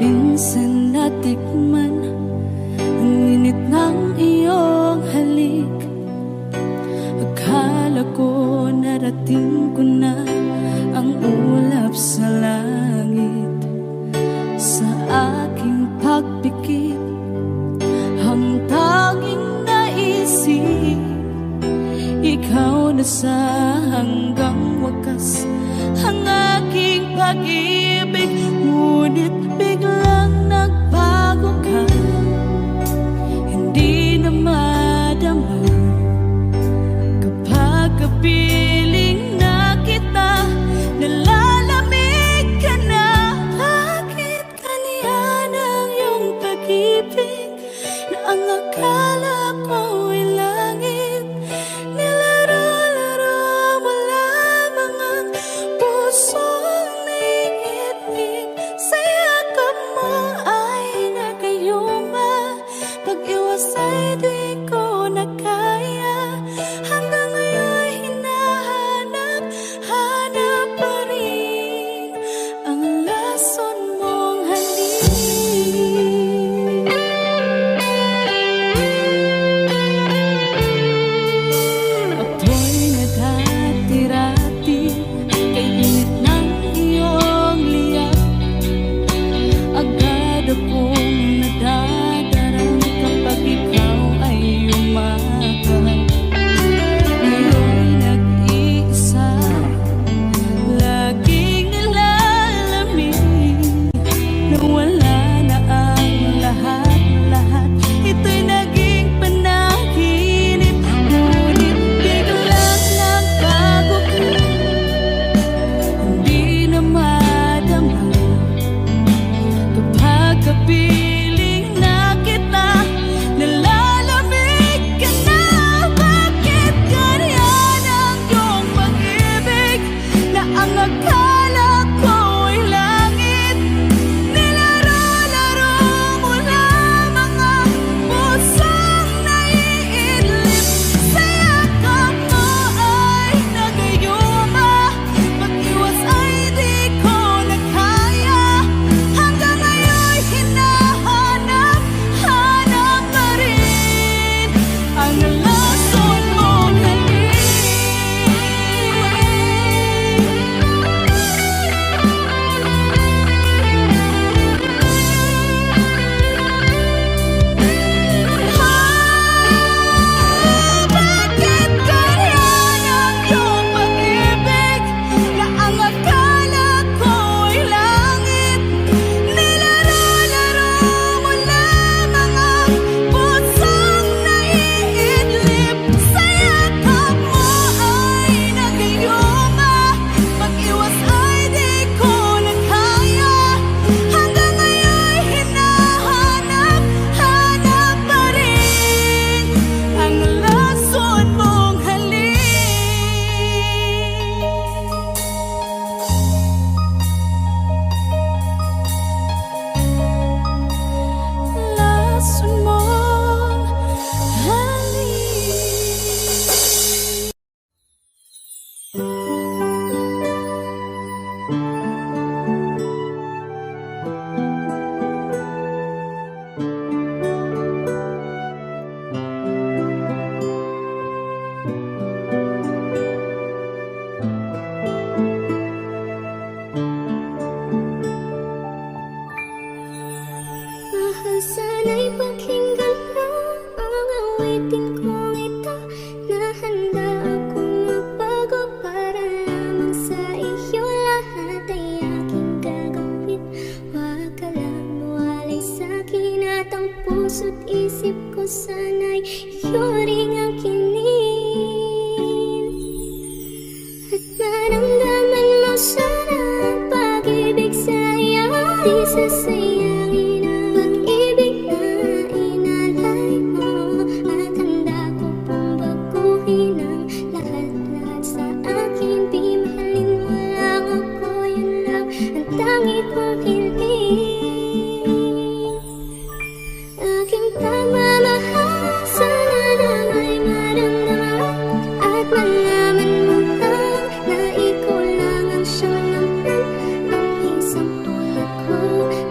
Minsan natikman ang init ng iyong halik. Akala ko narating ko na ang ulap sa langit. Sa aking pagpikit, ang tanging naisip, ikaw na sa hanggang wakas ang aking pag-ibig. Ngunit biglang nagbago ka, hindi na madama kapag kapiling na kita. Nalalamig ka na. Bakit kaniyan ang iyong pag-ibig na ang akala ko ay langit? Nilaro-laro mo lamang ang pusong naiibig. Sa yakap mo ay nagayuma, pag-iwas ay di ko na kaya. Hanggang ngayon hinahanap pa rin ang lason mong halik. Apoy na dati-rati, kay init ng iyong liyak. Agad akong nadadarang kapag ikaw ay umakap. Ngayon nag-iisa, laging nilalamig. Nawala na ang lahat-lahat, ito'y naging panaginip. Ngunit biglang nagbago ka, hindi na madama kapag kapiling na kita. Nalalamig ka na. Bakit ganyan ang iyong pag-ibig na ang akala ko ay langit? Nilaro-laro mo lamang ang pusong naiidlip. Sa yakap mo ay nagayuma, pag-iwas ay di ko na kaya. Hanggang ngayon hinahanap pa rin ang lason mong halik. Bakit ganyan ang iyong pag-ibig na ang akala ko ay langit? Nilaro-laro mo lamang ang pusong naiidlip. Sa yakap mo ay nagayuma, pag-iwas ay di ko na kaya. Hanggang ngayon hinahanap pa rin ang lason mong halik. Lason mong Mahal, sana'y pakinggan mo ang awitin kong ito, na handa akong magbago para lamang sa iyo. Lahat ay aking gagawin, huwag ka lang mawalay sa'kin. At ang puso't isip ko sana'y iyo ring akinin. At maramdaman mo sana ang pag-ibig sa iyo. Di sasayangin ang pag-ibig na inalay mo. At handa ko pong baguhin ang lahat-lahat sa akin. Di mahalin mo lang ako, yun lang ang tangi kong hiling. Aking pagmamahal sana na may maramdaman, at malaman mo lang na ikaw lang ang siyang naman. Ang isang tulad ko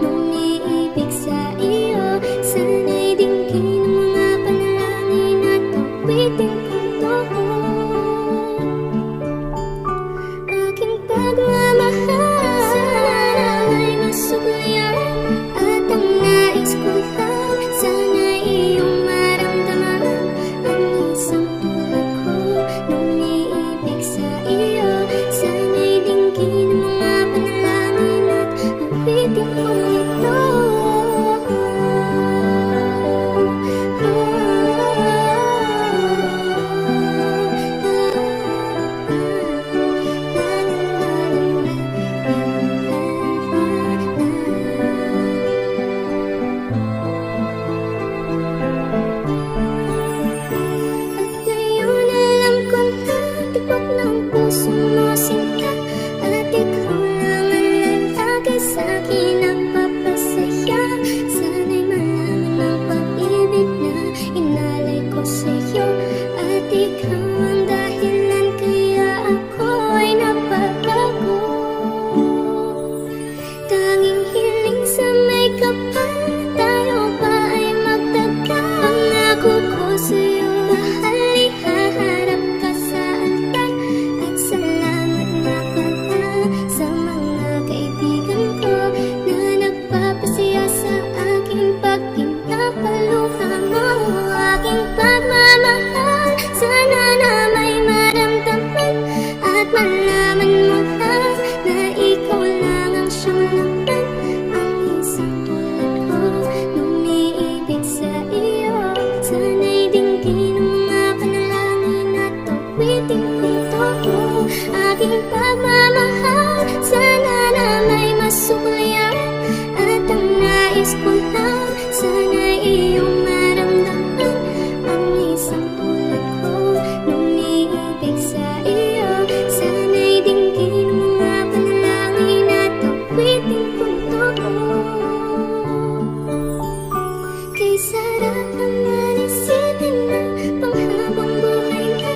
nung nais ko lang sana'y iyong maramdaman ang isang tulad ko nung umiibig sa iyo. Sana'y dinggin mo mga panalangin at awitin kong to. Kay sarap naman isipin na panghabang buhay na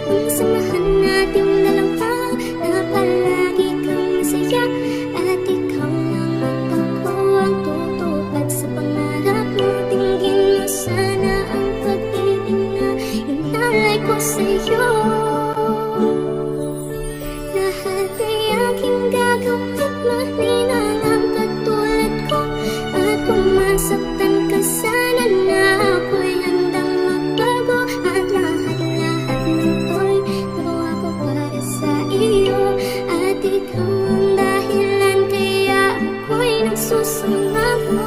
ang samahan nating dalawa, na palagi kang masaya at ikaw lang at ako ang tutupad sa pangarap mo. Dinggin mo sana ang pag-ibig na inalay ko sa'yo. Lahat ay aking gagawin, maninang ang katulad ko. At kung masaktan ka sana na ako'y handang magbago. At lahat-lahat ng to'y nagawa ko para sa iyo. At ikaw ang dahilan kaya ako'y nagsusumamo.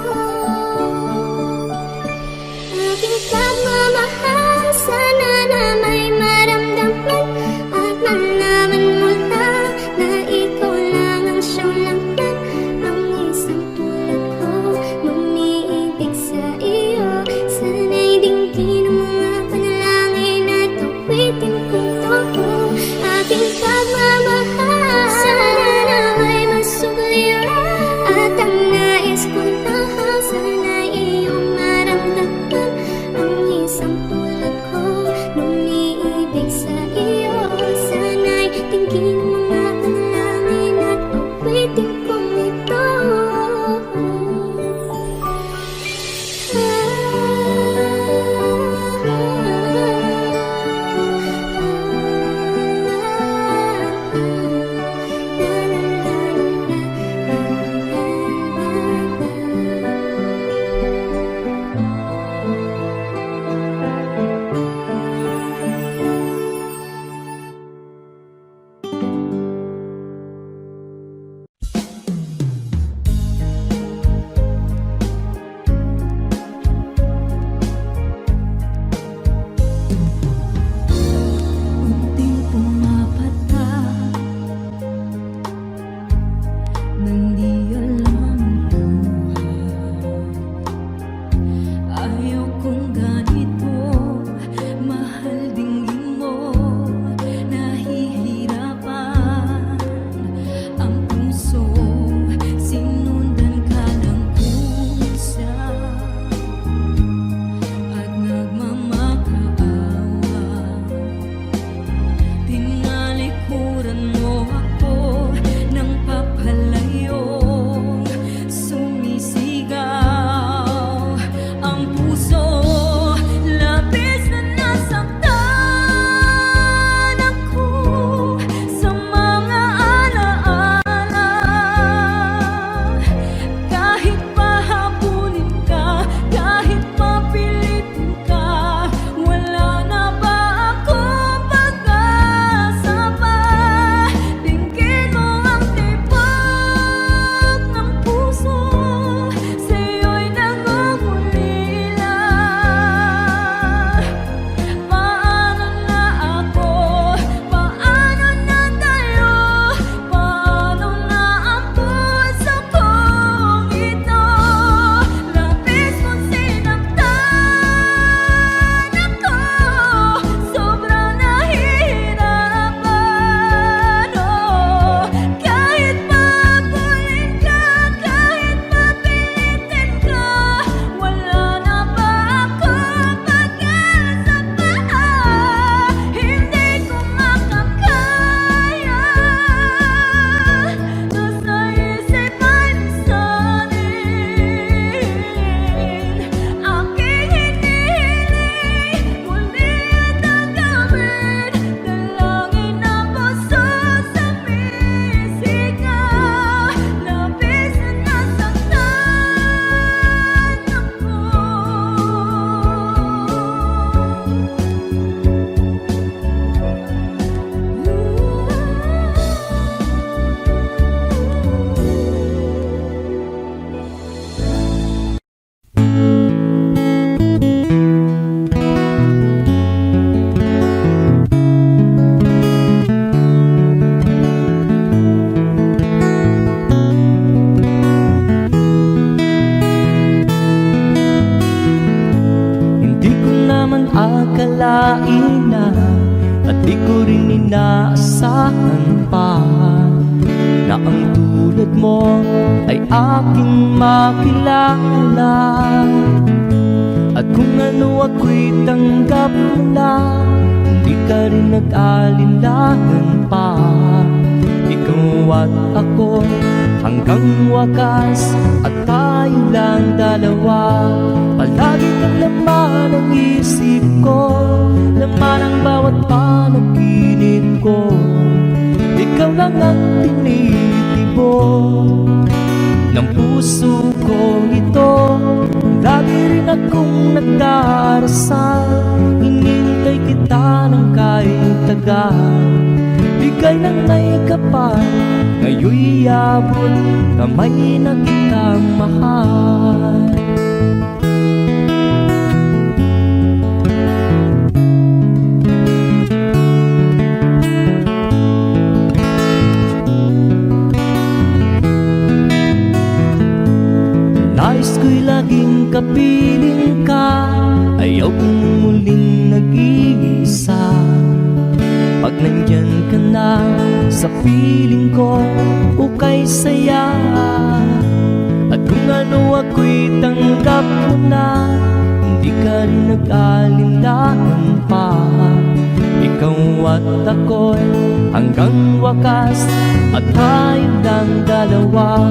Aking pagmamahal, sana na may maramdaman at malaman mo lang na ikaw lang ang siyang laman ang isang tulad ko nung umiibig sa iyo. Sana'y dinggin ang mga panalangin at awitin kong to. Aking pagmamahal, sana na may masuglian at ang nais ko lang sana'y iyong maramdaman ang isang tulad ko akalain na at di ko rin inaasahan pa na ang tulad mo ay aking makilala. At kung ano ako'y tanggap mo na, hindi ka rin nag-alinlangan pa. Ikaw at ako hanggang wakas, at tayo lang dalawa. Palagi kang laman ng isip ko, laman ang bawat panaginip ko. Ikaw lang ang tinitibok ng puso kong ito. Lagi rin akong nagdarasal, hinintay kita ng kahit tagal. Bigay ng may kapal, ngayon'y abot kamay na kitang mahal. Nais ko'y laging kapiling ka, ayaw kong muling nag-iisa. Pag nandyan ka na sa piling ko, ukay saya. At kung ano ako'y tanggap mo na, hindi ka rin nag-alinlangan pa. Ikaw at ako'y hanggang wakas, at tayo lang dalawa.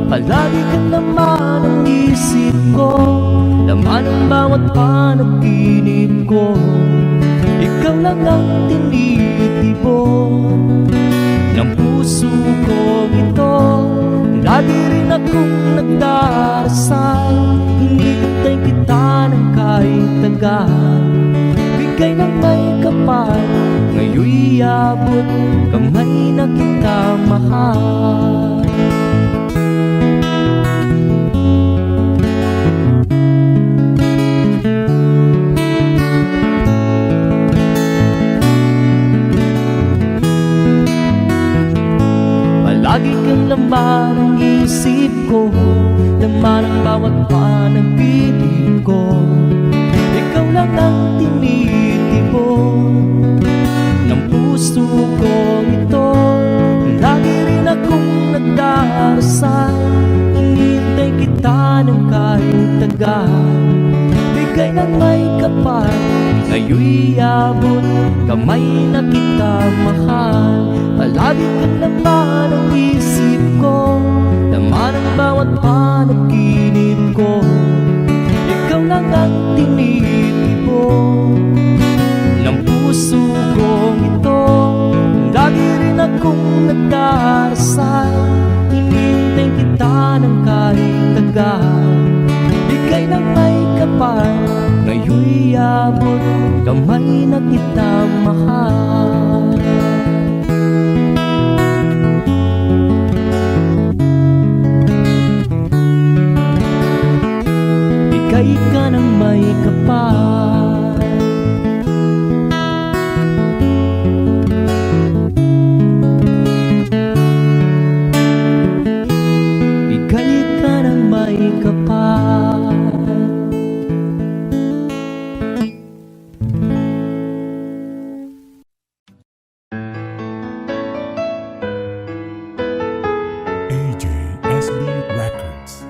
Palagi kang laman ang isip ko, laman ang bawat panaginip ko. Ikaw lang ang tinitibok ng puso ko ito. Lagi rin akong nagdarasal, hinintay kita ng kahit tagal. Bigay ng may kapal, ngayon'y abot kamay na kita mahal. Palagi kang laman ang isip ko, laman ang bawat panaginip ko. Ikaw lang ang tinitibok ng puso ko ito. Lagi rin akong nagdarasal, hinintay kita ng kahit tagal. Bigay ng may kapal, ngayon'y abot kamay na kita mahal. Palagi kang laman ang isip ko, laman ang bawat panaginip ko. Ikaw lang ang tinitibok ng puso kong ito. Lagi rin akong nagdarasal, hinintay kita ng kahit tagal. Bigay ng may kapal, ngayon'y abot kamay na kita mahal. Bigay ka ng may kapal, bigay ka ng may kapal. AJSB Records.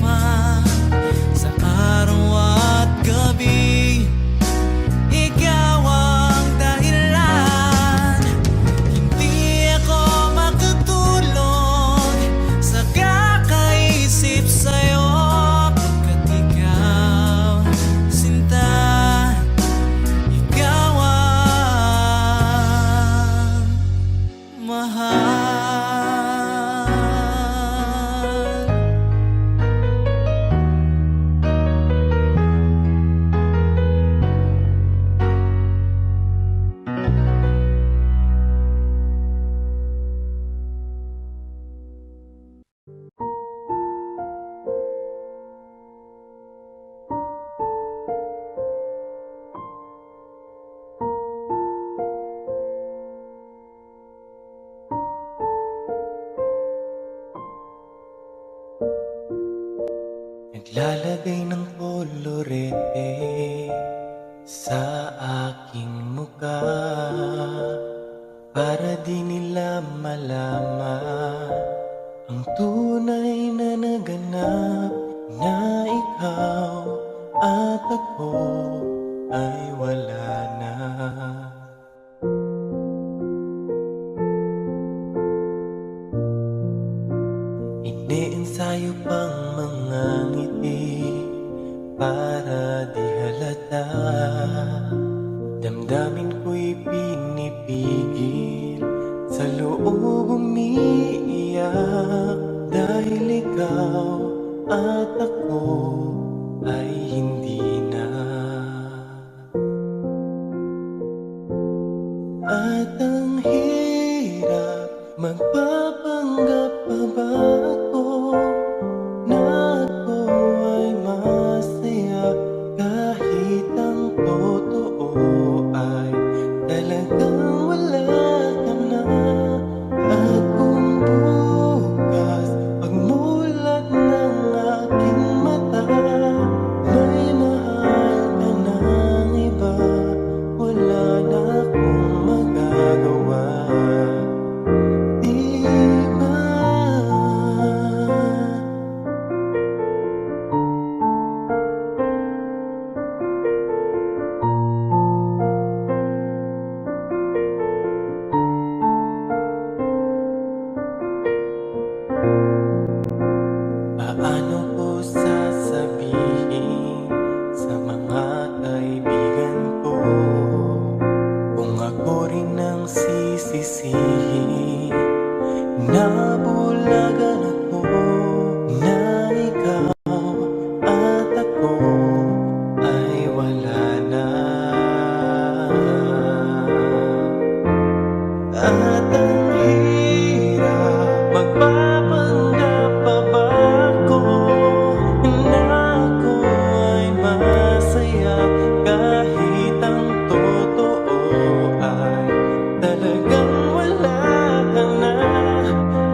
man sa araw at gabi. Ikaw ang dahilan, hindi ako makatulog sa kakaisip sa'yo. Pagkat ikaw, sinta, ikaw ang mahal. Naglalagay ng kolorete sa aking muka para di nila malaman ang tunay na naganap, na ikaw at ako ay wala na. Iniensayo pang mga ngiti para di halata. Damdamin ko'y pinipigil, sa loob umiiyak, dahil ikaw at ako ay hindi na. At ang hirap, magpapanggap pa ba ako na ako ay masaya, kahit ang totoo ay talagang wala ka na. At kung bukas pagmulat ng aking mata, may mahal ka ng iba, wala na akong magagawa. Di ba? Paano ko sasabihin sa mga kaibigan ko kung ako rin ang sisisihin? Nabulagan ako na ikaw at ako ay wala na. At ang hirap, magpapanggap pa ba ako na ako ay masaya, kahit ang totoo ay talagang wala ka na.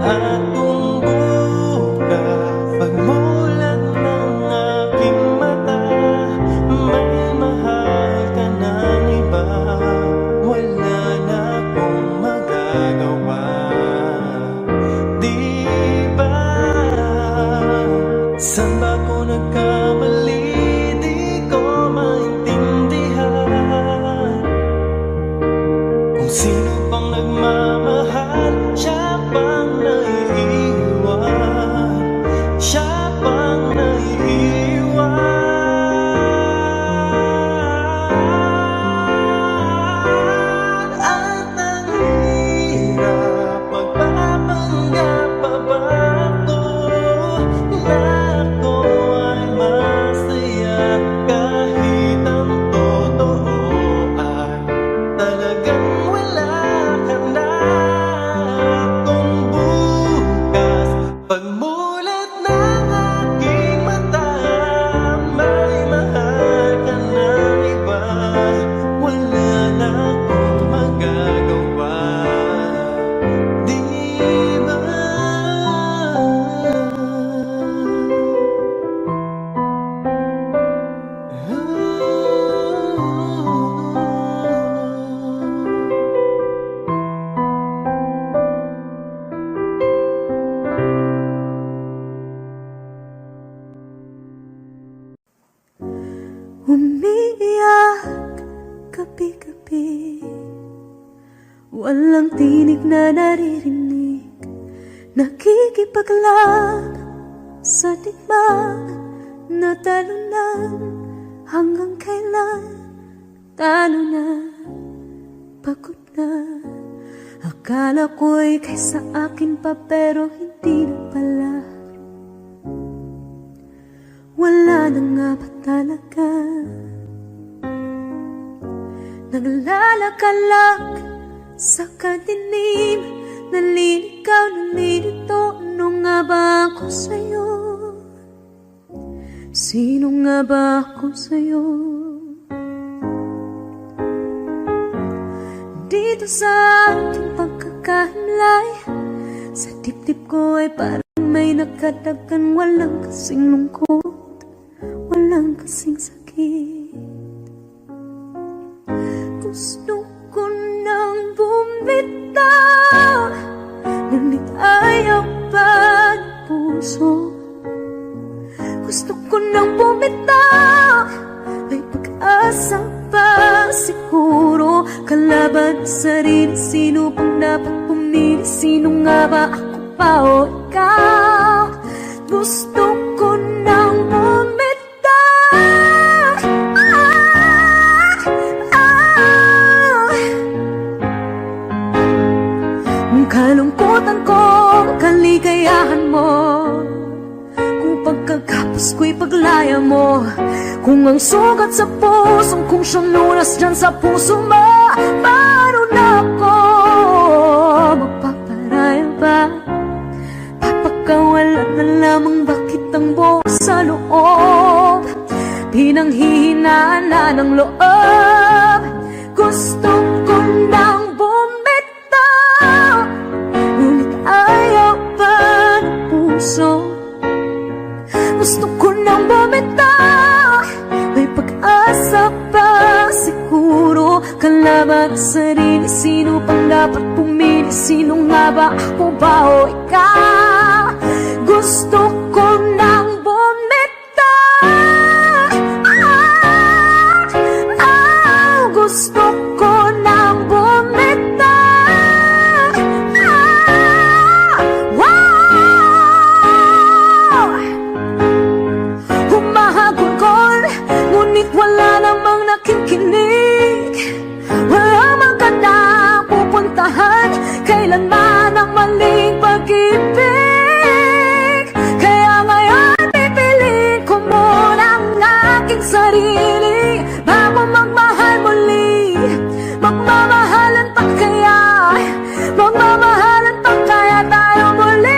At kung bukas pagmulat ng aking mata, may mahal ka ng iba, wala na akong magagawa. Di ba? Saan ba ako nagkamali? Di ko maintindihan. Kung sino pang nagmamahal, siya pang naiiwan, siya pang naiiwan. At ang hirap, magpapanggap pa ba ako na ako ay masaya, kahit ang totoo ay talagang wala ka na. Kung bukas pagmulat ng aking mata, may mahal ka ng iba, wala na akong magagawa. Di ba? umiiyak gabi-gabi. Walang tinig na naririnig, nakikipaglaban sa digmaan. Natalo na, hanggang kailan talo na, pagod na. Akala ko'y kaysa akin pa, pero hindi na pala. Wala na nga ba talaga? Naglalakalag sa kadilim, naliligaw, nalilito. Ano nga ba ako sa'yo? Sino nga ba ako sa'yo? Dito sa ating pagkakahinlay, sa dibdib ko ay parang may nakadagan. Walang kasing lungkot, walang kasing sakit. Gusto ko nang bumitaw, ngunit ayaw pa ng puso. Gusto ko nang bumitaw, may pag-asa pa siguro. Kalaban sa sarili, sino pang dapat pumili? Sino nga ba, ako pa o ikaw? Gusto ko nang bumitaw. Ang kalungkutan ko, kaligayahan mo. Kung pagkagapos ko'y paglaya mo, kung ang sugat sa pusong kung siyang lunas dyan sa puso mo, paano na ako magpaparaya ba? Papakawalan na lamang, bakit ang buo sa loob? Pinanghihinaan na ng loob. Gusto ko nang bumitaw, ngunit ayaw pa ng puso. Gusto ko nang bumitaw, may pag-asa pa siguro. Kalaban sa sarili, sino pang dapat pumili? Sino nga ba, ako ba o ikaw? Gusto ko nang bumitaw. Gusto ko nang bumitaw. Humahagulgol, ngunit wala namang nakikinig. Wala mang gandang pupuntahan, kailanman ang maling pag-ibig. Kaya ngayon pipiliin ko muna ang aking sarili bago magmahal muli. Magmamahalan pa kaya, magmamahalan pa kaya tayo muli.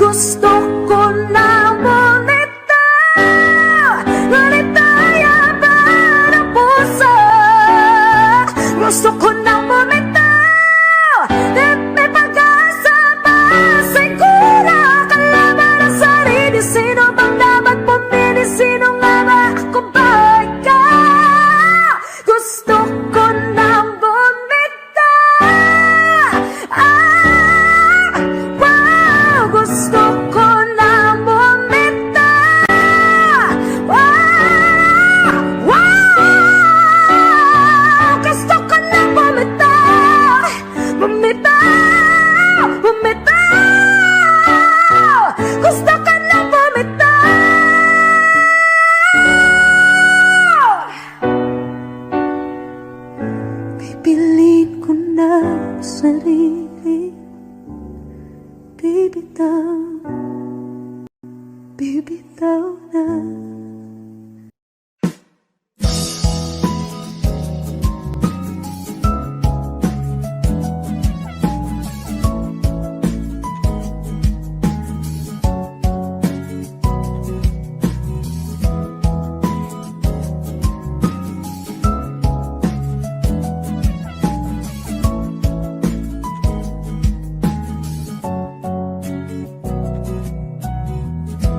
Gusto ko na bumitaw, ngunit ayaw pa ng puso. Gusto ko na bumitaw, may pag-asa pa siguro. Kalaban ang sarili, sino bang dapat pumili? Sino nga ba, ako ba ikaw? Gusto ko na bumitaw. Wow, gusto ko na bumitaw. Wow, gusto ko na bumitaw. Bumitaw, bumitaw. Gusto ko na bumitaw. Pipiliin ko na ang sarili, bibitaw, bibitaw na.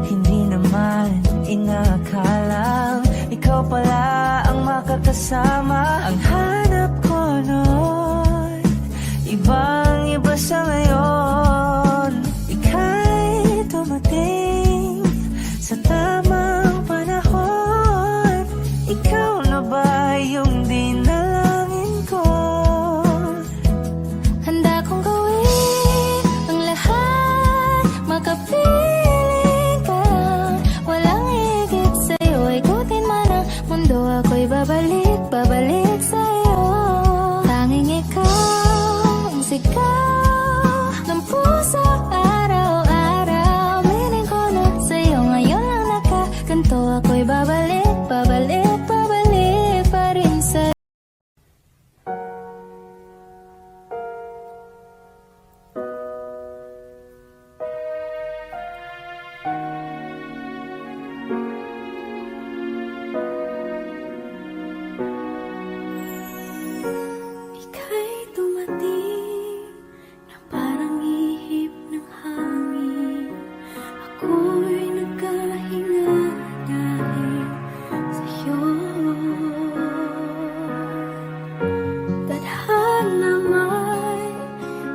Hindi naman inakala ikaw pala ang makakasama, ang babalik, babalik sa'yo. Tanging ikaw ang sigaw ng puso araw-araw. Miling ko na sa'yo ngayon lang nakaganto. Ako'y babalik, babalik, babalik pa rin sa'yo. Ika'y dumating na parang ihip ng hangin. Ako'y nagkahinga dahil sa'yo. Tadhana may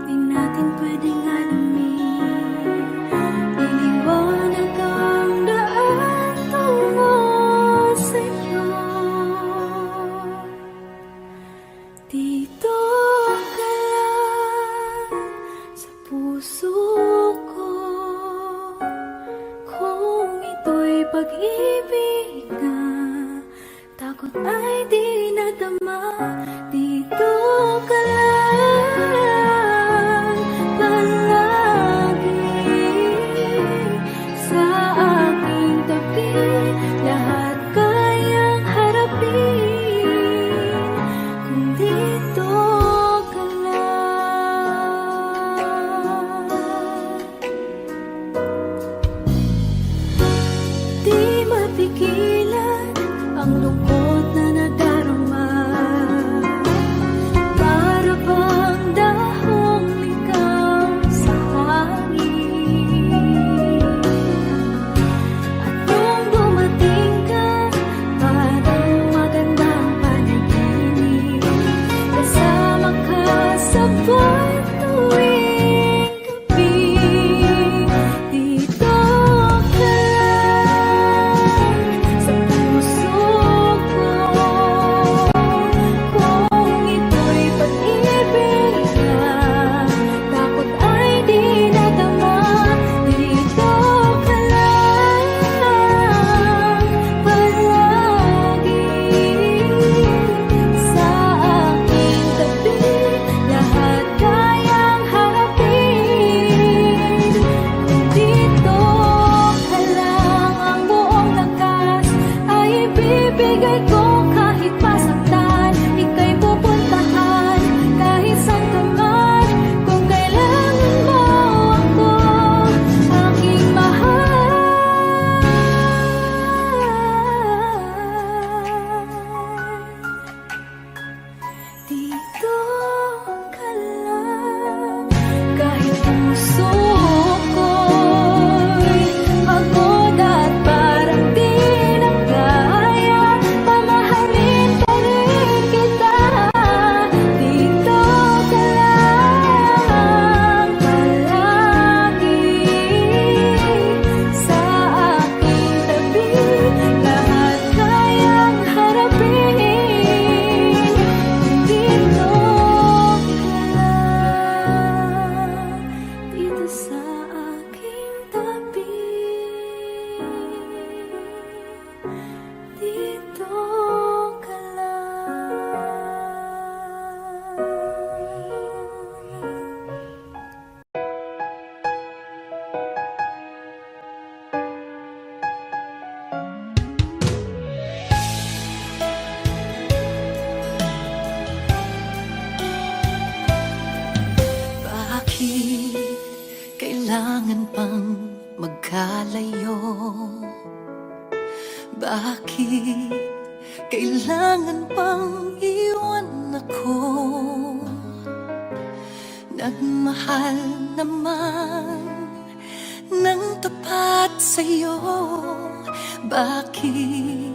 di natin pwedeng alamin. Iniwanag ang daan tungo sa'yo. Dito ka lang sa puso ko. Kung ito'y pag-ibig na takot ay di nadama. Dito ka lang palagi sa aking tabi. Lahat kayang harapin kung dito ka lang. Di mapigilan ang lungkot na nadarama. Para bang dahong ligaw sa hangin. At nung dumating ka, parang magandang panaginip. Kasama ka sa buwan tuwing gabi. Dito ka lang sa puso ko. Kung ito'y pag-ibig na takot ay di nadama. Dito ka lang palagi sa aking tabi. Lahat kayang harapin kung dito ka lang. Ang buong lakas ay ibibigay ko kahit masaktan. Ika'y pupuntahan kahit saan ka man. Kung kailangan mo ako, aking mahal. Dito ka lang kahit puso ko'y pagod at parang di na kaya. Pamahalin pa rin kita. Dito ka lang palagi sa aking tabi. Lahat kayang harapin kung dito ka lang. Dito sa aking tabi. Dito ka lang. Bakit kailangan pang magkalayo? Bakit kailangan pang iwan ako? Nagmahal naman ng tapat sa'yo. Bakit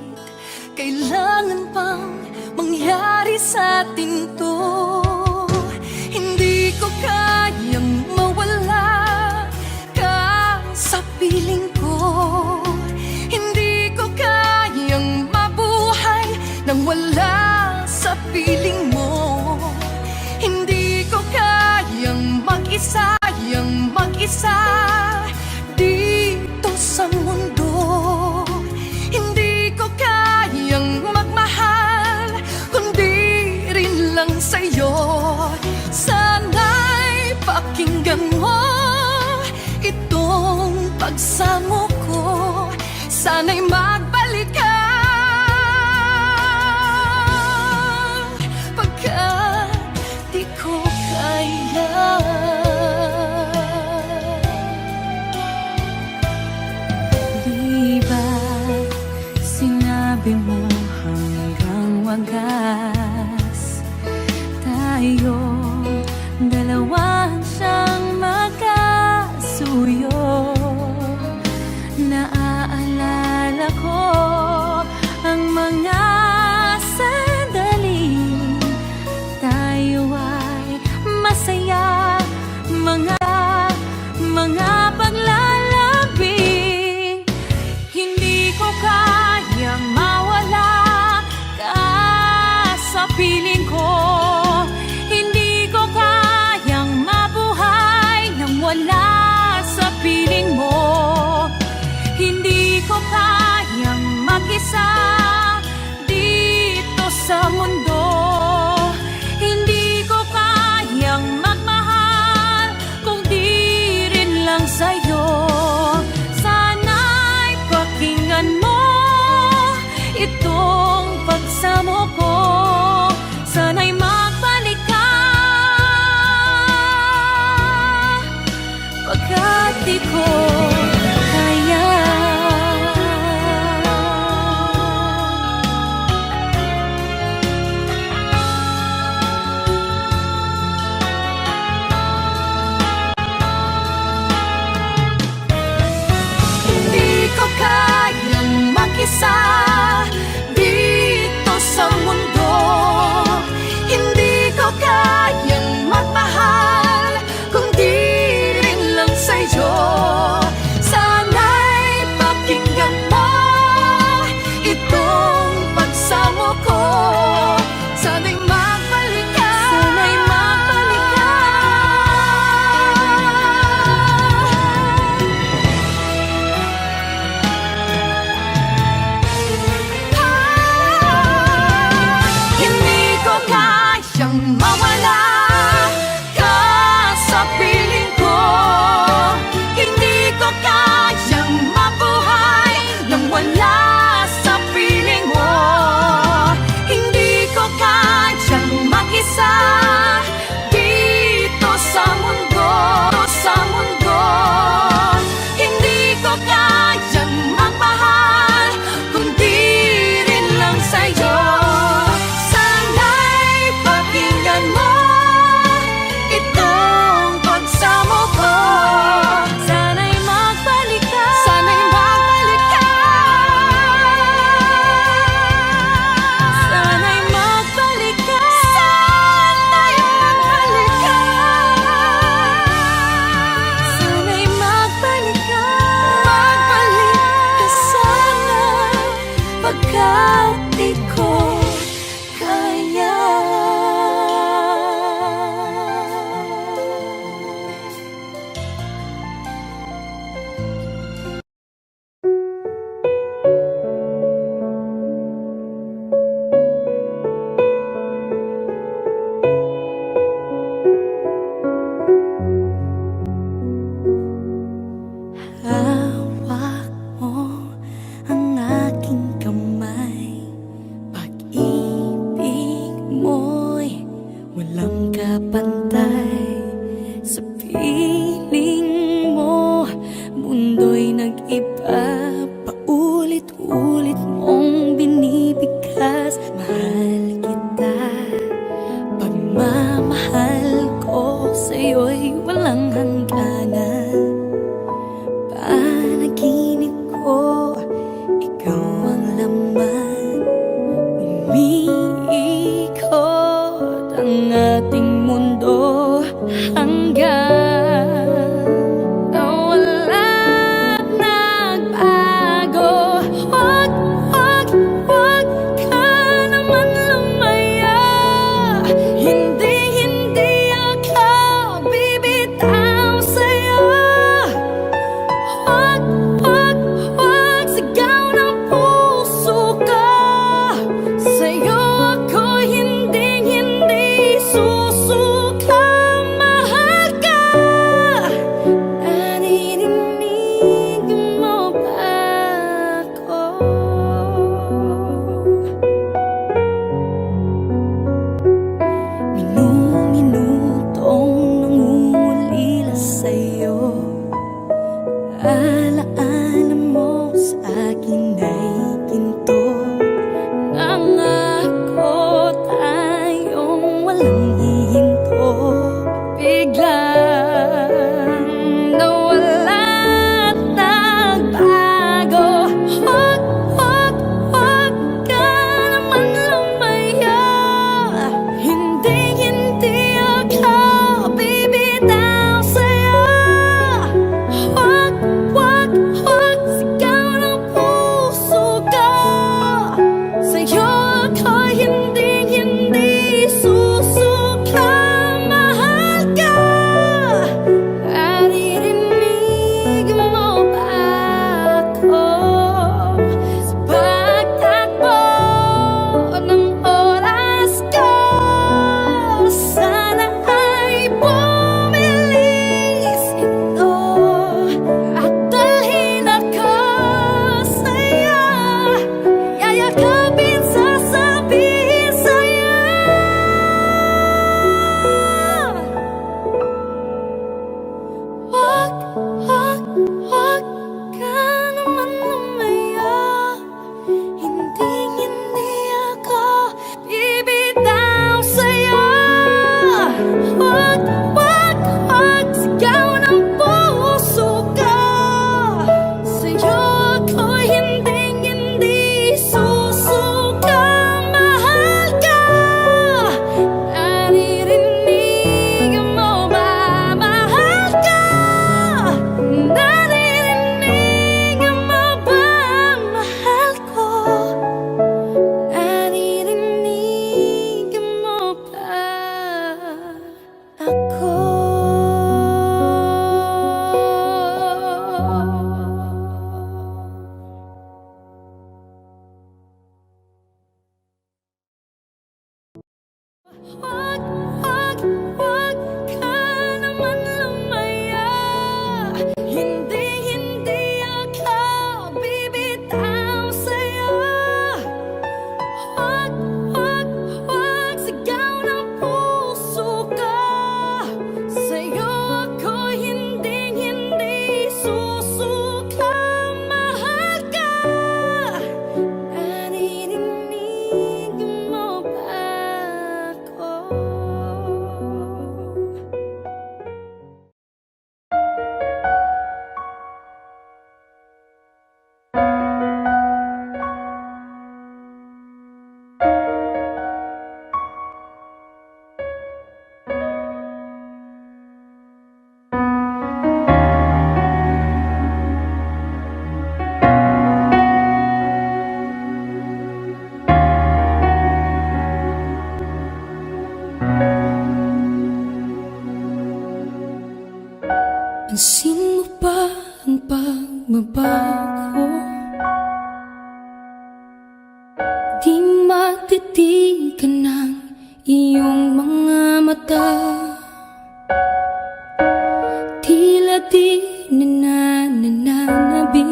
kailangan pang mangyari sa atin to? Hindi ko kayang mawala ka sa piling ko. Hindi ko kayang mabuhay nang wala sa piling mo. Hindi ko kayang mag-isa, dito sa mundo. Hindi ko kayang magmahal pagsamo ko, sana'y magbalik ka. Pagkat di ko kaya. Di ba sinabi mo hanggang wagas tayo dalawa siyang magkasuyo? Naaalala ko ang mga sandaling tayo ay masaya, mga paglalambing. Hindi ko kayang mawala ka sa piling ko. Hindi ko kayang mabuhay nang wala sa piling mo. Hindi ko kayang mag-isa dito sa mundo. Hindi ko kayang magmahal kung di rin lang sa'yo. Sana'y pakinggan mo itong pagsamo ko. Sana'y magbalik ka, pagkat di ko kaya. Hindi ko kayang mag-isa dito sa mundo. Hindi ko kayang magmahal kung di rin lang sa'yo. Sana'y pakinggan mo itong pagsamo ko. Sana'y magbalik ka, sana'y magbalik ka. Hindi ko kayang mawala ka sa piling ko. Hindi ko kayang mabuhay nang wala sa piling mo. Hindi ko kayang mag-isa dito sa mundo, sa mundo. Hindi ko kayang magmahal kung di rin lang sa'yo. Sana'y pakinggan mo itong pagsamo ko. Sana'y magbalik ka, sana'y magbalik ka. Sana'y magbalik ka, sana'y magbalik ka. Sana'y magbalik ka, magbalik ka sana, pagkat di ko kaya. Hawak mo ang aking kamay. Pag-ibig mo'y walang kapantay. Sa piling mo, mundo'y nag-iba. Paulit-ulit mong binibigkas. Mahal kita, pagmamahal ko sa'yo'y walang hangganan. Panaginip ko, ikaw ang laman. Umiikot ang ating mundo hanggang nawala at nagbago. Huwag pagtitigan ng iyong mga mata, tila di nananabig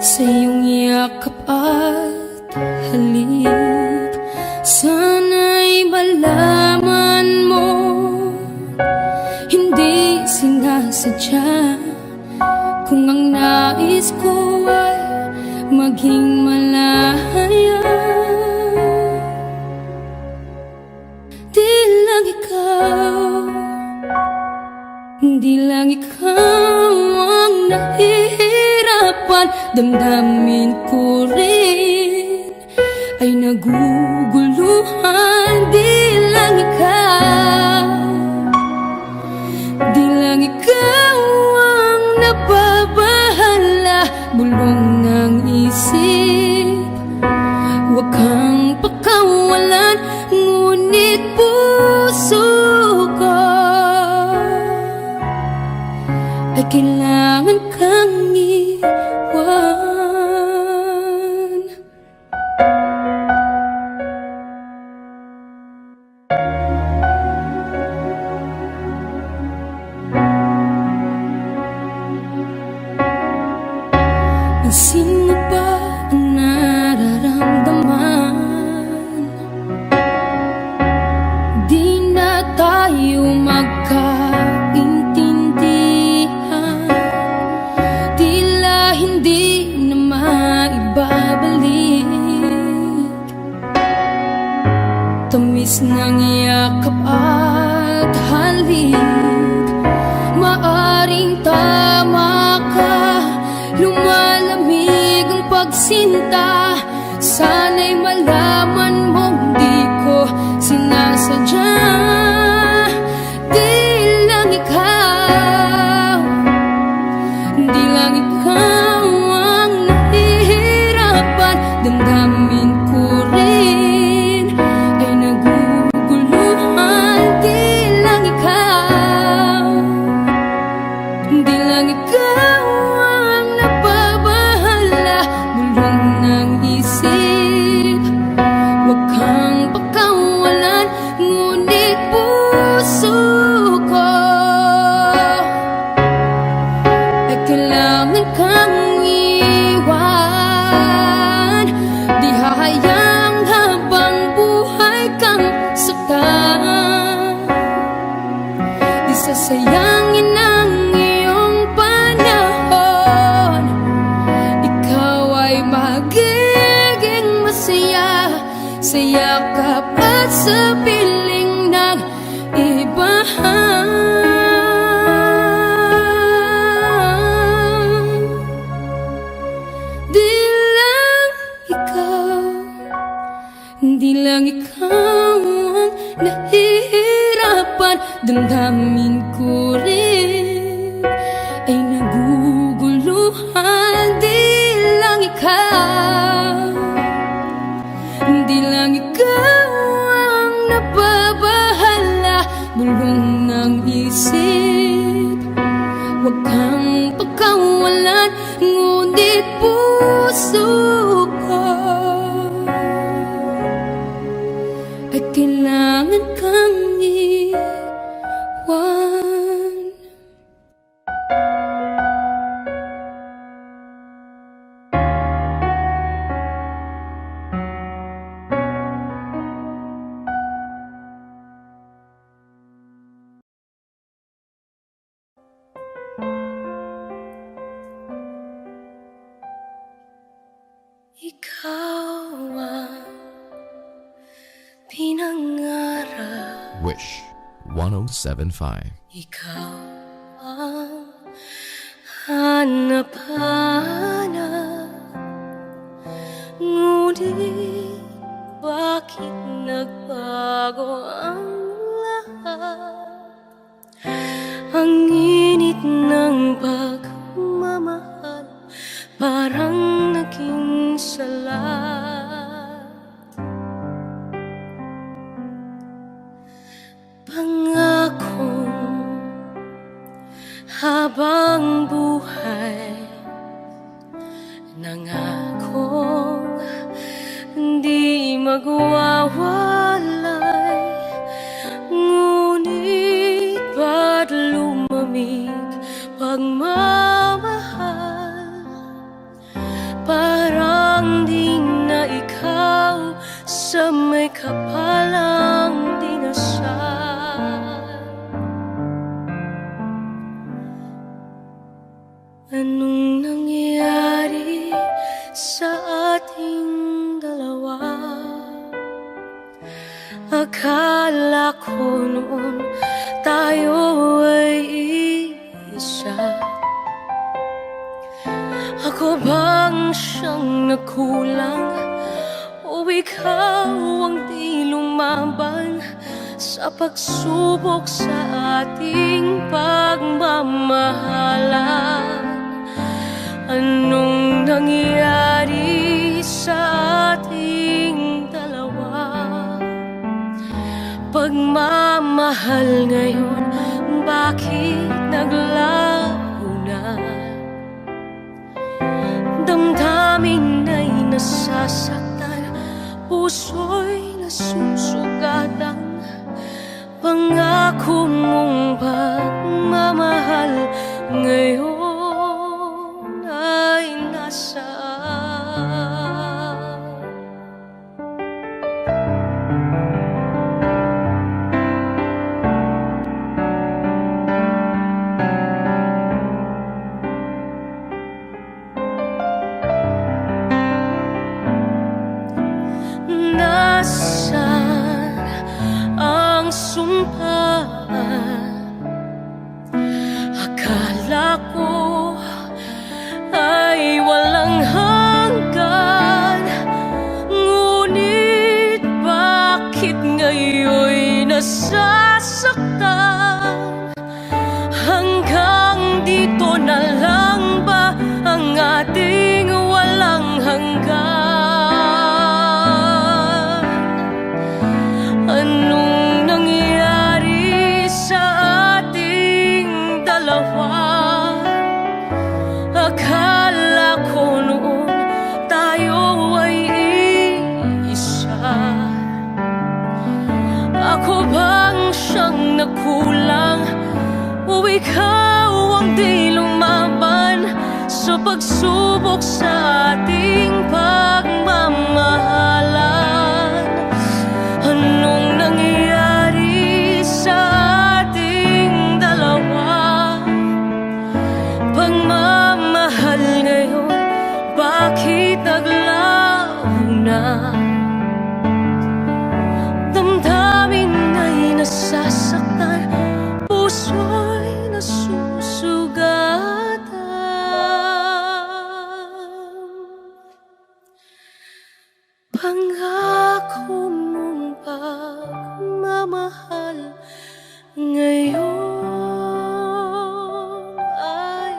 sa iyong yakap at halik. Sana'y malaman mo, hindi sinasadya, kung ang nais ko ay maging malaya. Di lang ikaw ang nahihirapan, damdamin ko rin ay naguguluhan. Di lang ikaw ang nababahala, bulong ng isip, huwag kang pakawalan, ngunit puso ko ay kailangan kang iwan. Sino ba ang nararamdaman? Di na tayo magkaintindihan, tila hindi na maibabalik tamis ng yakap at halik. Maaring tama ka, lumalamig ang pagsinta. Sana'y malaman mong di ko sinasadya. Di lang ikaw ang nahihirapan, damdamin ko rin ay naguguluhan. Di lang ikaw ang nababahala, bulong ng isip, huwag kang pakawalan, ngunit puso ko ay kailangan kang iwan. Di hahayang habang buhay kang saktan, di sasayangin ang iyong panahon. Ikaw ay magiging masaya sa yakap at sa piling ng iba. Di lang ikaw ang nahihirapan, damdamin ko rin ay naguguluhan. Di lang ikaw ang nababahala, bulong ng isip, huwag kang pagkawalan, ngunit puso ko ay kailangan kang iwan. Ikaw ang pinangarap, Wish 1075. ikaw ang hanap-hanap, ngunit bakit nagbago ang lahat? Ang init ng pagmamahal parang naging salat. Pangako habang buhay, nangako magwawalay. Ngunit ba't lumamig pagmamahal? Parang di na ikaw sa may kapalang dinasal. Anong nangyari sa ating dalawa? Akala ko noon tayo ay isa. Ako bang siyang nagkulang? O ikaw ang di lumaban sa pagsubok sa ating pagmamahalan? Anong nangyari sa ating dalawa? Pagmamahal ngayon, bakit naglaho na? Damdamin ay nasasaktan, puso'y nasusugatan. Pangako mong pagmamahal ngayon ay nasaan? Nasaan ang sumpa? Akala ko ay walang hanggan, ngunit bakit ngayon'y nasasaktan? Hanggang dito na lang ba ang ating walang hanggan? Anong nangyari sa ating dalawa? Akala ko noon tayo ay isa. Ako bang siyang nagkulang? O ikaw ang di lumaban sa pagsubok sa ating pagmamahalan? Anong nangyari sa ating dalawa? Pagmamahal ngayon, bakit naglaho na? Damdamin ay nasasaktan, puso'y nasusugatan. Pangako mong pagmamahal ngayon ay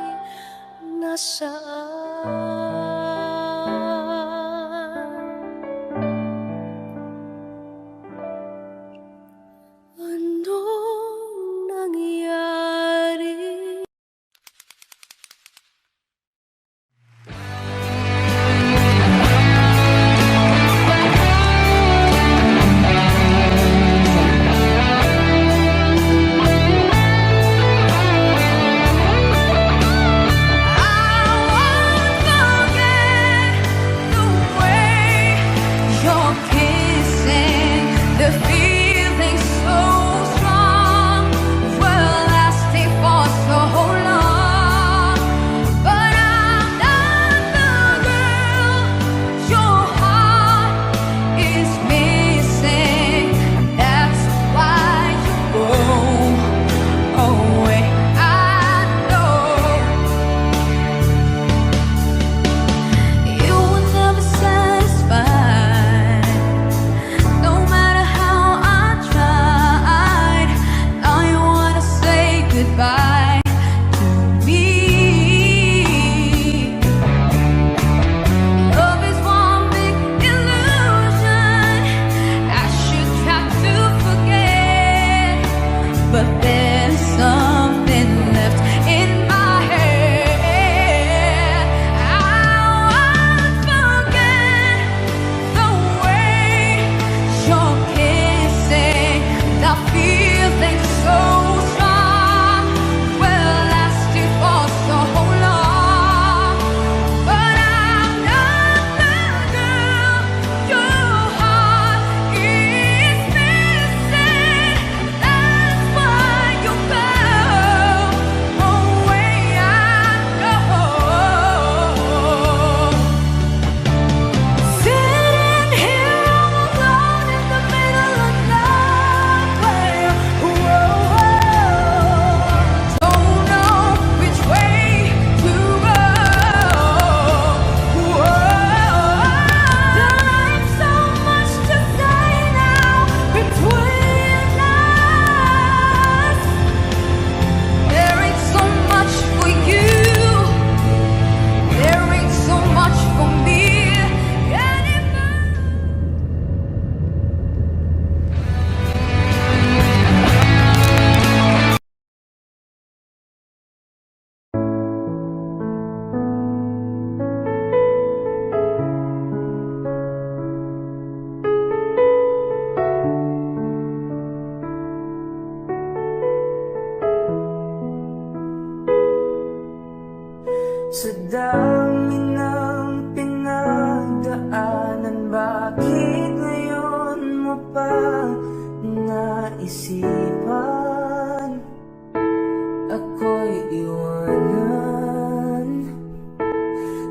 nasaan? Anong nangyari? I won't go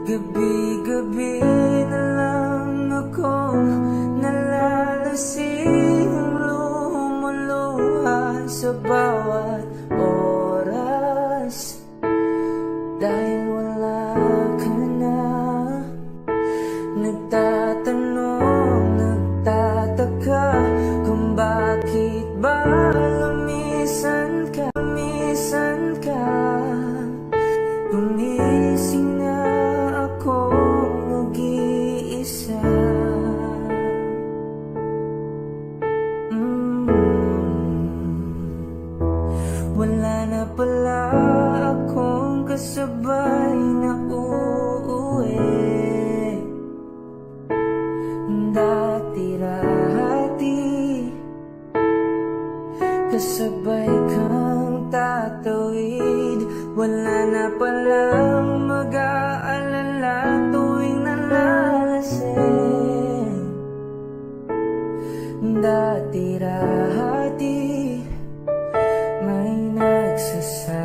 Gabi-gabi na lang akong nalalasing, lumuluha sa bawat oras. Dahil wala ka na, nagtatanong, nagtataka kung bakit ba lumisan ka, lumisan ka. Gumising na akong nag-iisa. Wala na pala akong kasabay na uuwi. Dati-rati kasabay kang tatawid. Wala na palang mag-aalala tuwing nalalasing. Dati-rati may nagsasabi,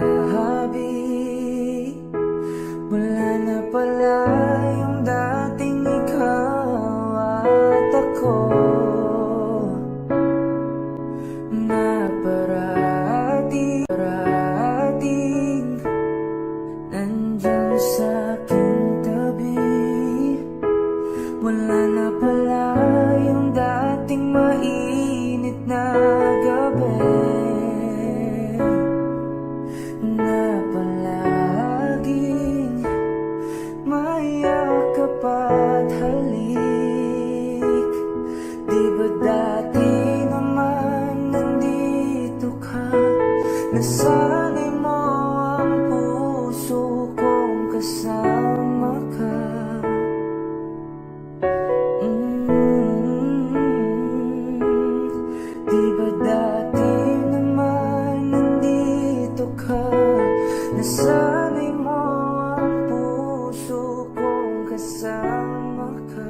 wala na pala yung dating ikaw at ako, na parating nandyan sa aking tabi. Wala na pala yung dating mainit na gabi, na palaging mayakap at halik. Di ba dati naman nandito ka, nasanay mo ang puso kong kasama ka. Di ba dati naman nandito ka, nasanay mo ang puso kong kasama ka.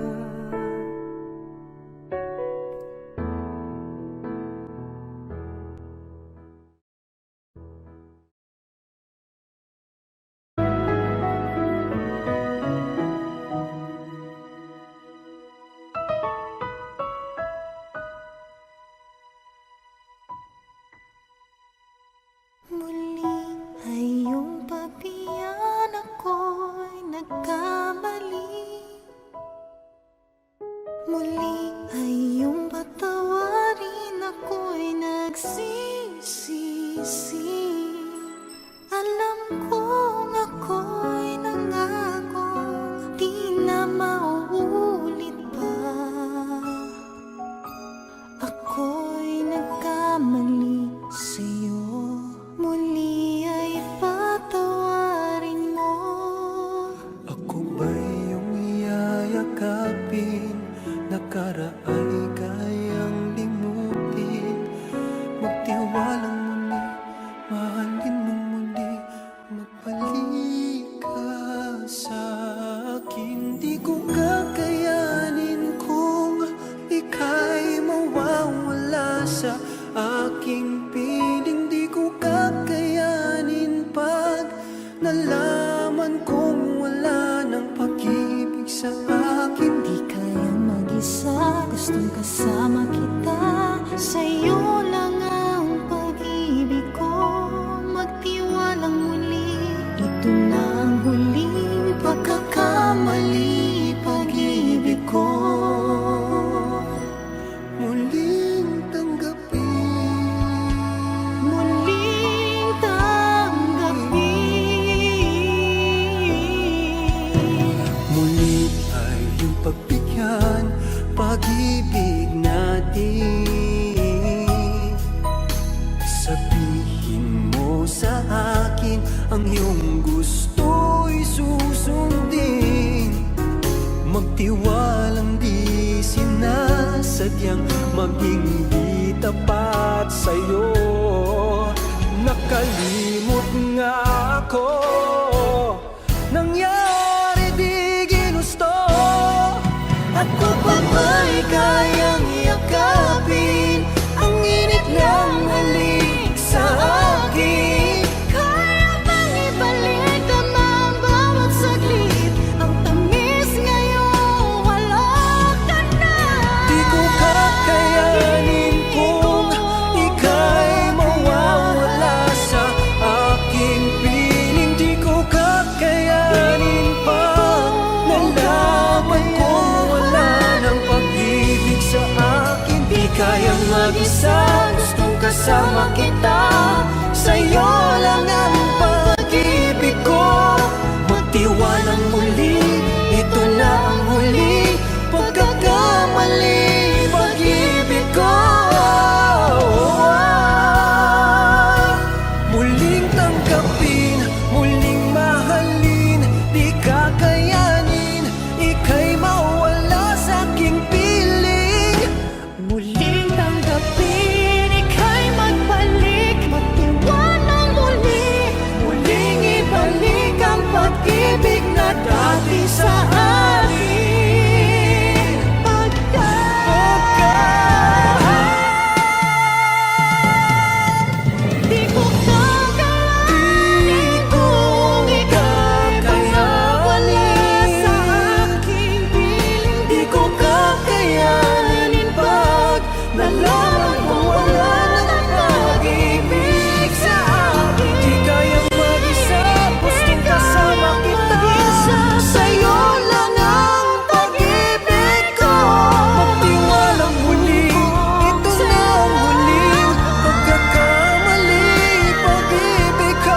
Muling ay iyong pabiyan, ako'y nagkamali. Muling ay iyong patawarin, ako'y nagsisisi. Alam kong ako'y nangakong di na mauulit pa. Ako'y nagkamali sa'yo, muli ay patawarin mo. Ako ba'y iyong iyayakapin? Nakaraay kayang limutin. Magtiwalang muli, mahalin mong muli. Magbalik ka sa akin. Di ko kakayanin kung ika'y mawawala sa aking piling. Di ko kakayanin pag nalaman kong wala ng pag-ibig sa akin. Di kayang mag-isa, gustong kasama kita. Sa'yo lang ang pag-ibig ko, magtiwalang muli. Ito na ang huling pagkakamali, pag-ibig ko. Muling tanggapin, Muling tanggapin. muli ay iyong pagbigyan, pag-ibig natin. Sabihin mo sa akin ang iyong gusto'y susundin. Magtiwalang di sinasadyang maging di tapat sa'yo. Nakalimot nga ako, nangyari di ginusto. Ako pa ba'y kayang yakapin ang init ng halik sa akin? Kaya bang ibalik ang bawat saglit, ang kasama kita. Sa'yo lang ang pag-ibig ko. Magtiwalang muli, ito na ang huli pagkakamali, pag-ibig ko. Muling tanggapin, muling mahalin, di kakayanin, ika'y mawala sa aking piling. Muling tanggapin, ika'y magbalik, magtiwalang muli, Muling ibalik ang pag-ibig na dati sa akin. di ko kakayanin kung ika'y mawala sa aking piling. Di ko kakayanin pag nalaman mo wala ng pag-ibig sa akin. Di kayang mag-isa, gustong kasama kita. Sa'yo lang ang pag-ibig ko. Magtiwalang muli, ito na ang huling pagkakamali, pag-ibig ko.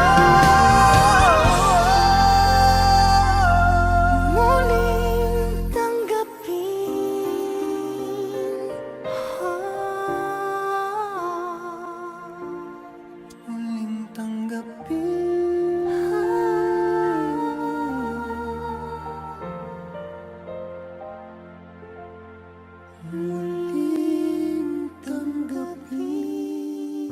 Muling tanggapin, Muling tanggapin. Muling tanggapin.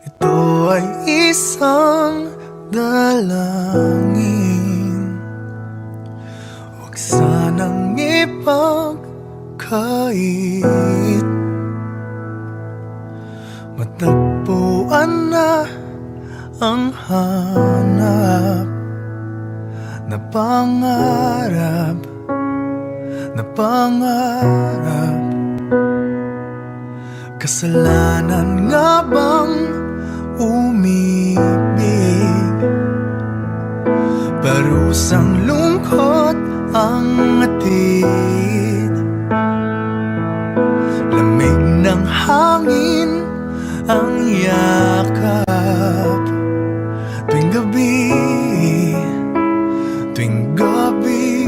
Ito ay isang dalangin, huwag sanang ipagkait. Matagpuan na ang hanap na pangarap, na pangarap. Kasalanan nga bang umibig? Parusang lungkot ang atid, lamig ng hangin ang yakap. Tuwing gabi, tuwing gabi,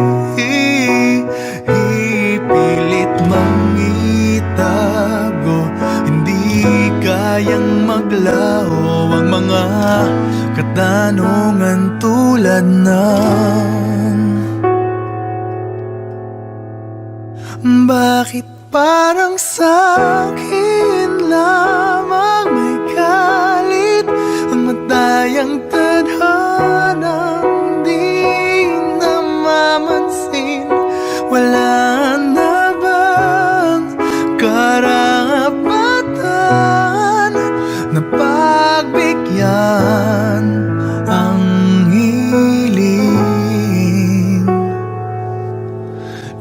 ipilit mangitago. Hindi kayang maglaho ang mga katanungan tulad ng bakit parang sa'kin lamang may galit ang matayang tadhanang di namamansin? Wala na bang karapatan na pagbigyan ang hiling?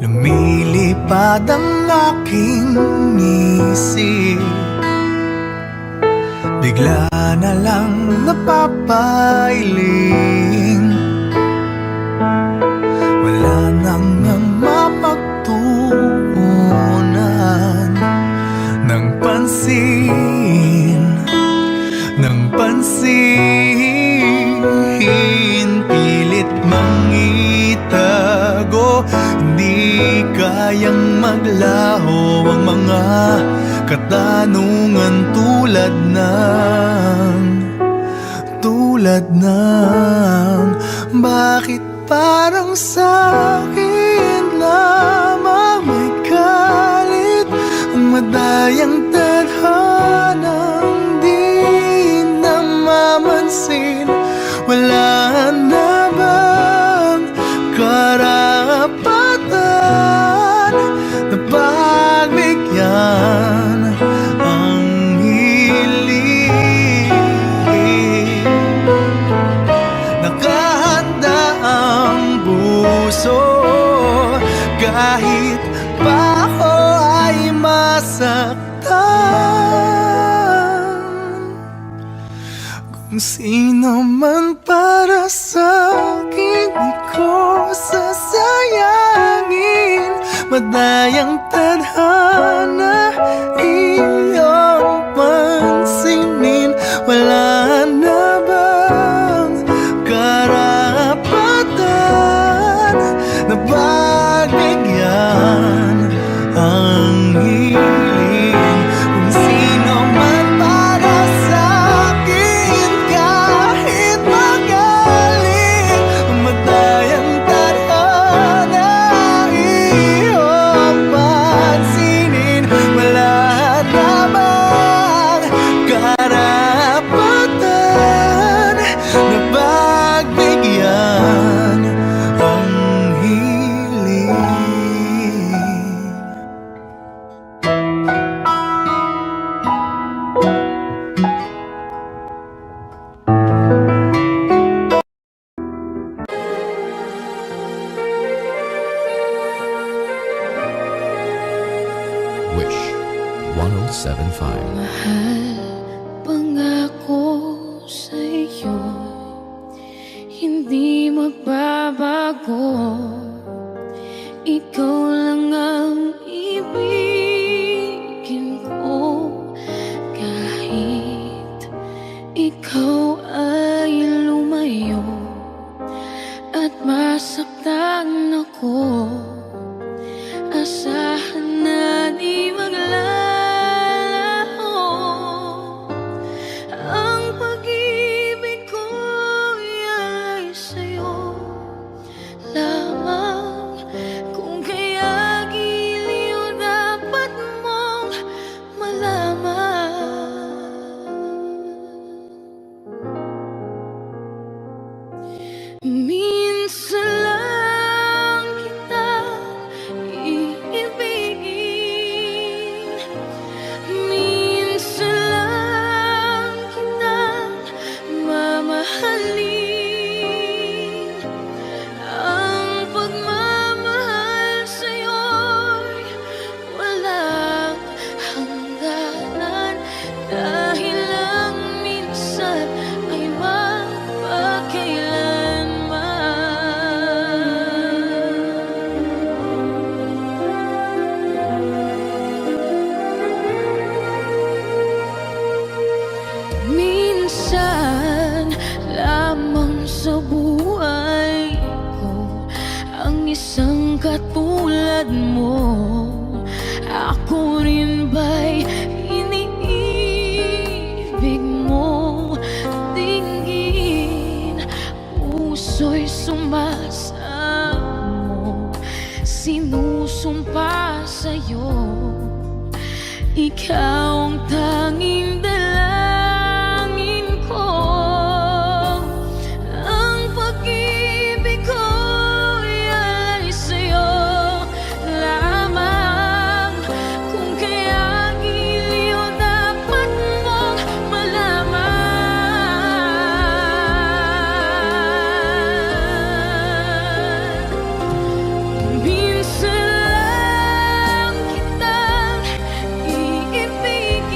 Lumilipad ang aking isip, bigla na lang napapailing. Wala nang mapagtuunan ng pansin, ng pansin. Pilit mangitago, hindi kayang maglaho ang mga katanungan tulad ng bakit parang sa'kin lamang may galit ang madayang tadhanang di namamansin? Wala na bang karapatan na pagbigyan ang hiling? Nakahanda ang puso kahit pa ako ay nasaktan. Kung sino man para sa'kin, di ko sasayangin. Madayang tadhana, iyong pansinin. Wala na bang karapatan na pagbigyan ang hiling? Kung sino man para sa'kin, kahit magaling, madayang tadhana, iyong pansinin. Wala na bang karapatan na pagbigyan ang hiling? Wish 1075. Pangako sa'yo, hindi magbabago. Ikaw lang ang ibigin ko. Kahit ikaw ay lumayo at masaktan ako, asahan na di maglalaho. Ang pag-ibig ko'y alay sa'yo lamang. Kung kaya giliw dapat mong malaman. Minsan lang kita iibigin, minsan lang kita mamahalin. Ang pagmamahal sa'yo'y walang hangganan, dahil lang minsan ay minsan lamang sa buhay ko ang isang katulad mo. Ako rin ba'y iniibig mo? Dinggin, puso'y sumasamo, sinusumpa sa'yo. Ikaw ang tanging dalangin ko. Ang pag-ibig ko'y alay sa'yo lamang. Kung kaya giliw dapat mong malaman. Minsan lang kitang iibigin,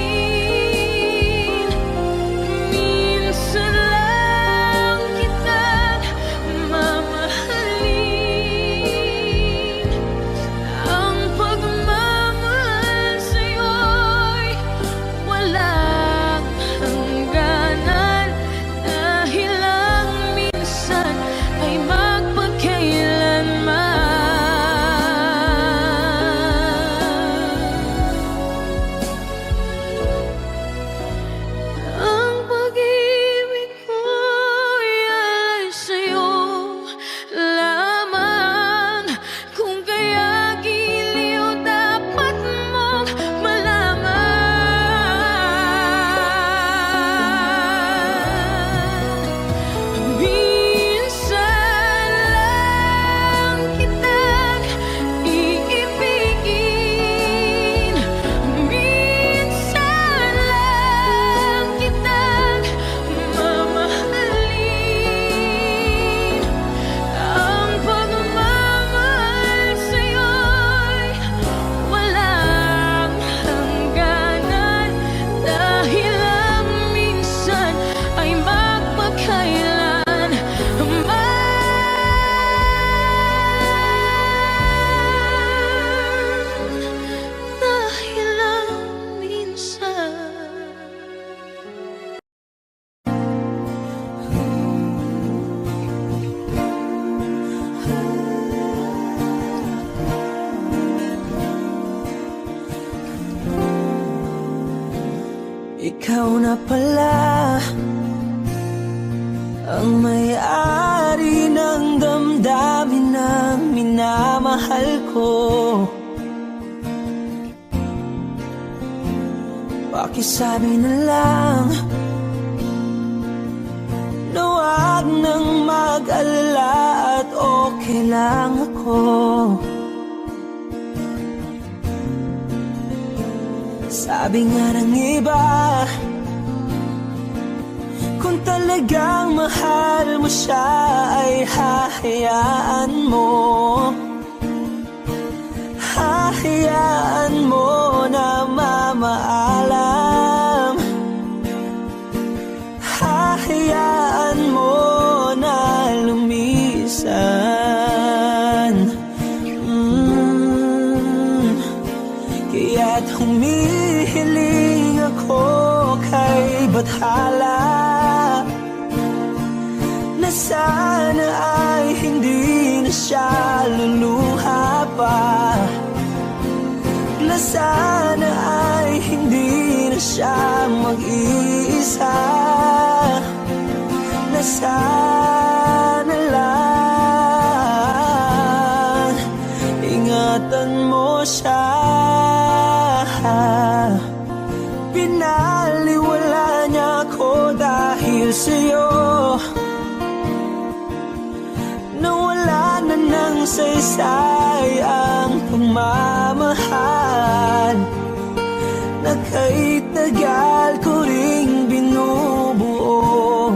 ikaw na pala ang may-ari ng damdamin ng minamahal ko. Pakisabi na lang na wag nang mag-alala at okay lang ako. Sabi nga ng iba, kung talagang mahal mo siya ay hahayaan mo. Hahayaan mo na mamaalam. Hahayaan mo na lumisan. Kaya't humihiling ako kay Bathala na sana ay hindi na siya luluha pa, na sana ay hindi na siya mag-iisa, na sana lang ingatan mo siya. Pinaliwala niya ako dahil sa'yo, nawala na ng saysay ang pagmamahal na kay tagal ko ring binubuo,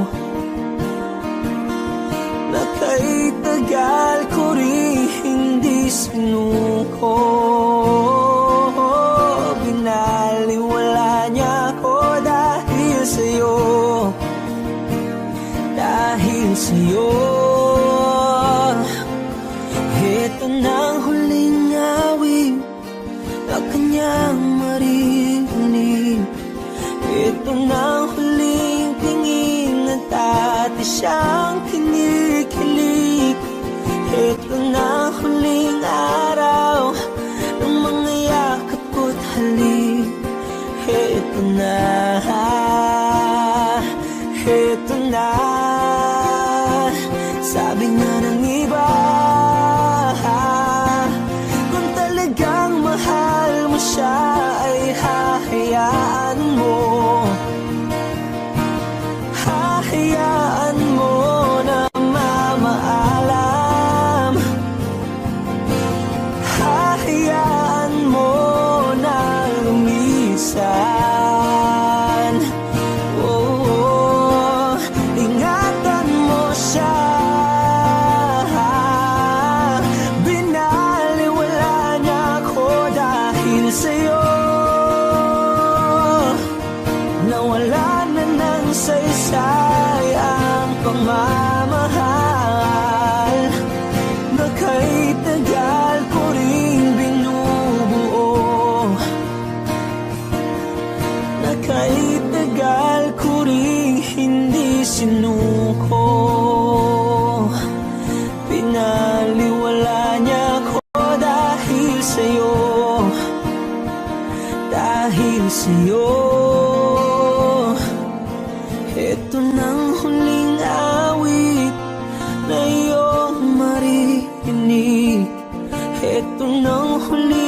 na kay tagal ko ring hindi sinuko. Binaliwala niya ako dahil sa'yo, dahil sa'yo. Ito na ang huling awit na kanyang maririnig. Ito na ang huling tingin at dati siyang kinikilig. Ito na ang huling araw ng mga yakap ko't halik. Ito na, ito na. Sabi nga ng iba, kung talagang mahal mo siya ay hahayaan mo. Hahayaan mo na mamaalam. Hahayaan mo na lumisan. Oh, ingatan mo siya. Binaliwala niya ako dahil sa'yo, nawala na ng saysay ang pagmamahal na kay tagal ko ring binubuo, na kay tagal ko ring hindi sinuko. Pinaliwala niya ako dahil sa'yo, dahil sa'yo. Ito nang huling awit na iyong maririnig. Ito nang huling